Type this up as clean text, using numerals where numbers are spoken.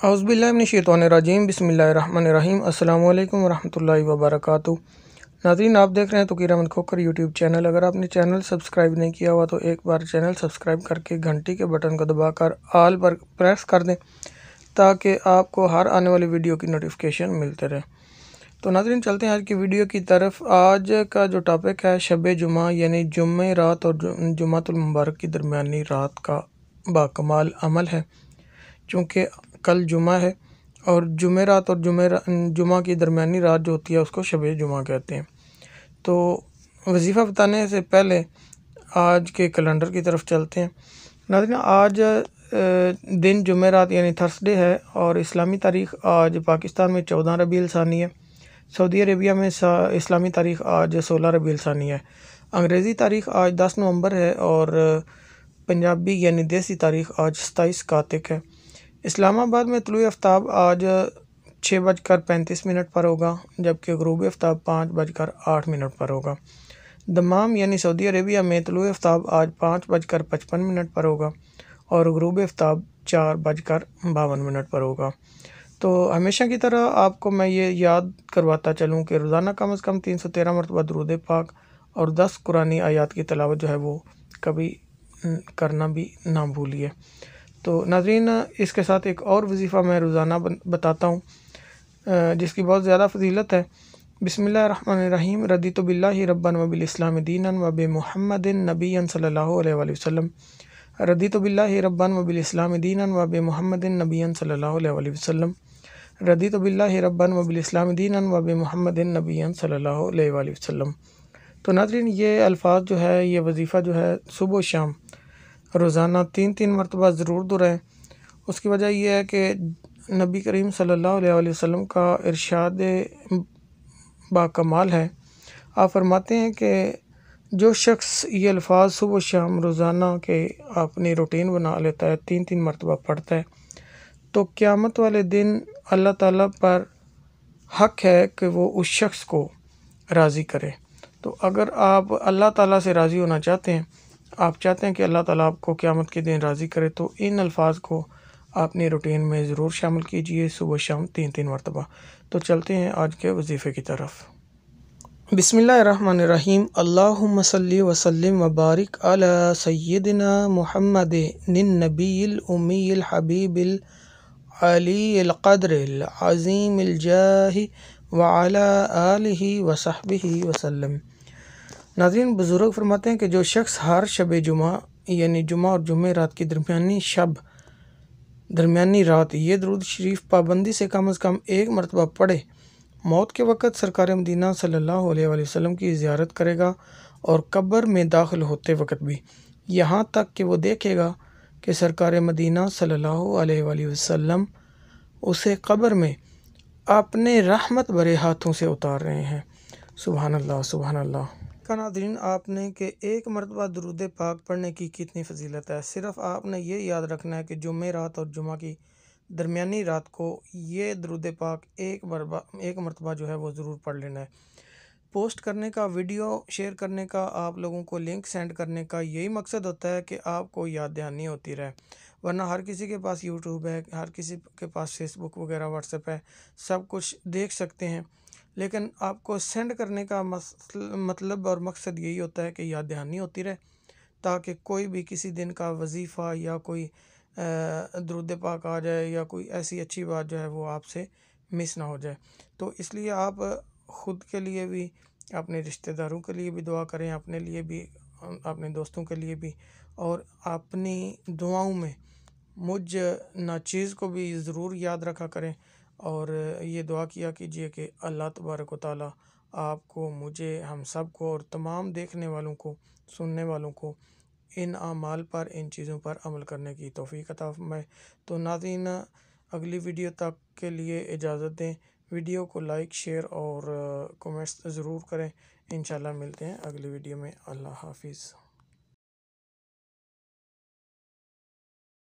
औज़ुबिल्लाहिमिनश्शैतानिर्रजीम बिस्मिल्लाहिर्रहमानिर्रहीम अस्सलामु अलैकुम वरहमतुल्लाहि वबरकातुहू। नाज़रीन, आप देख रहे हैं तौक़ीर अहमद खोखर यूट्यूब चैनल। अगर आपने चैनल सब्सक्राइब नहीं किया हुआ तो एक बार चैनल सब्सक्राइब करके घंटी के बटन को दबाकर ऑल पर प्रेस कर दें ताकि आपको हर आने वाली वीडियो की नोटिफिकेशन मिलते रहे। तो नाज़रीन, चलते हैं आज की वीडियो की तरफ। आज का जो टॉपिक है शब जुमा यानी जुम्मे रात और जुमातुल मुबारक की दरमियानी रात का बाकमाल अमल है। चूँकि कल जुमा है और जुमेरात और जुमा की दरमियानी रात जो होती है उसको शब जुमा कहते हैं। तो वजीफ़ा बताने से पहले आज के कैलेंडर की तरफ चलते हैं। नाज़रीन, आज दिन जुमेरात यानी थर्सडे है और इस्लामी तारीख़ आज पाकिस्तान में 14 रबीउल सानी है। सऊदी अरेबिया में इस्लामी तारीख़ आज 16 रबीउल सानी है। अंग्रेज़ी तारीख़ आज 10 नवंबर है और पंजाबी यानी देसी तारीख़ आज 27 कातिक है। इस्लामाबाद में तुलुए आफ्ताब आज 6:35 पर होगा, जबकि ग़ुरूब आफ्ताब 5:08 पर होगा। दमाम यानी सऊदी अरेबिया में तुलुए आफ्ताब आज 5:55 पर होगा और ग़ुरूब आफ्ताब 4:52 पर होगा। तो हमेशा की तरह आपको मैं ये याद करवाता चलूँ कि रोज़ाना कम से कम 313 मरतबा दुरूद पाक और 10 कुरानी आयात की तिलावत जो है वो कभी करना भी ना भूलिए। तो नाज़रीन, इसके साथ एक और वजीफ़ा मैं रोज़ाना बताता हूँ जिसकी बहुत ज़्यादा फजीलत है। बिस्मिल्लाहिर्रहमानिर्रहीम। रदीतु बिल्लाहि रब्बन व बिल इस्लाम दीनन व बि मुहम्मदिन नबिय्यन सल्लल्लाहु अलैहि वसल्लम। रदीतु बिल्लाहि रब्बन व बिल इस्लाम दीनन व बि मुहम्मदिन नबिय्यन सल्लल्लाहु अलैहि वसल्लम। रदीतु बिल्लाहि रब्बन व बिल इस्लाम दीनन व बि मुहम्मदिन नबिय्यन सल्लल्लाहु अलैहि वसल्लम। तो नाज़रीन, ये अल्फाज जो है, ये वजीफ़ा जो है सुबह शाम रोज़ाना 3-3 मरतबा ज़रूर दोहराएं। उसकी वजह यह है कि नबी करीम सल्लल्लाहु अलैहि वसल्लम का इरशाद बाकमाल है। आप फरमाते हैं कि जो शख्स ये अल्फाज सुबह शाम रोज़ाना के अपनी रूटीन बना लेता है, 3-3 मरतबा पढ़ता है, तो क़यामत वाले दिन अल्लाह ताला पर हक़ है कि वो उस शख्स को राज़ी करे। तो अगर आप अल्लाह ताला से राज़ी होना चाहते हैं, आप चाहते हैं कि अल्लाह ताला आपको क़यामत के दिन राज़ी करे, तो इन अल्फाज को अपनी रूटीन में ज़रूर शामिल कीजिए सुबह शाम 3-3 मरतबा। तो चलते हैं आज के वजीफ़े की तरफ। बिस्मिल्लाहिर्रहमानिर्रहीम। अल्लाहुम्मा सल्लि व सल्लिम व बारिक अला सय्यिदिना मुहम्मदिन नबिय्यिल उम्मिय्यिल हबीबिल अलीय्यिल क़द्रिल अज़ीमिल जाहि व अला आलिहि व सहबिहि वसल्लम। नाज़रीन, बुज़ुर्ग फरमाते हैं कि जो शख्स हर शब जुमा यानी जुमा और जुमे रात की दरमियानी रात ये दरूद शरीफ पाबंदी से कम एक मरतबा पढ़े, मौत के वक़्त सरकार मदीना सल्लल्लाहु अलैहि वसल्लम की ज़ियारत करेगा और कब्र में दाखिल होते वक़्त भी, यहाँ तक कि वो देखेगा कि सरकार मदीना सल्लल्लाहु अलैहि वसल्लम उसे कब्र में अपने रहमत भरे हाथों से उतार रहे हैं। सुभान अल्लाह, सुभान अल्लाह। का नाज़रीन, आपने कि एक मरतबा दरूद पाक पढ़ने की कितनी फजीलत है। सिर्फ़ आपने ये याद रखना है कि जुमे रात और जुमा की दरमियानी रात को ये दरूद पाक एक मरतबा जो है वो ज़रूर पढ़ लेना है। पोस्ट करने का, वीडियो शेयर करने का, आप लोगों को लिंक सेंड करने का यही मकसद होता है कि आपको याद दहानी होती रहे। वरना हर किसी के पास यूट्यूब है, हर किसी के पास फेसबुक वगैरह व्हाट्सएप है, सब कुछ देख सकते हैं, लेकिन आपको सेंड करने का मतलब और मकसद यही होता है कि याद दहानी होती रहे, ताकि कोई भी किसी दिन का वजीफ़ा या कोई दरूद पाक आ जाए या कोई ऐसी अच्छी बात जो है वो आपसे मिस ना हो जाए। तो इसलिए आप ख़ुद के लिए भी, अपने रिश्तेदारों के लिए भी दुआ करें, अपने लिए भी, अपने दोस्तों के लिए भी, और अपनी दुआओं में मुझ नाचीज़ को भी ज़रूर याद रखा करें और ये दुआ किया कीजिए कि अल्लाह तबारक व तआला आपको, मुझे, हम सब को और तमाम देखने वालों को, सुनने वालों को इन आमाल पर, इन चीज़ों पर अमल करने की तौफ़ीक़ अता फ़रमाए। तो नाज़रीन, अगली वीडियो तक के लिए इजाज़त दें। वीडियो को लाइक, शेयर और कमेंट्स ज़रूर करें। इंशाल्लाह मिलते हैं अगली वीडियो में। अल्लाह हाफ़िज़।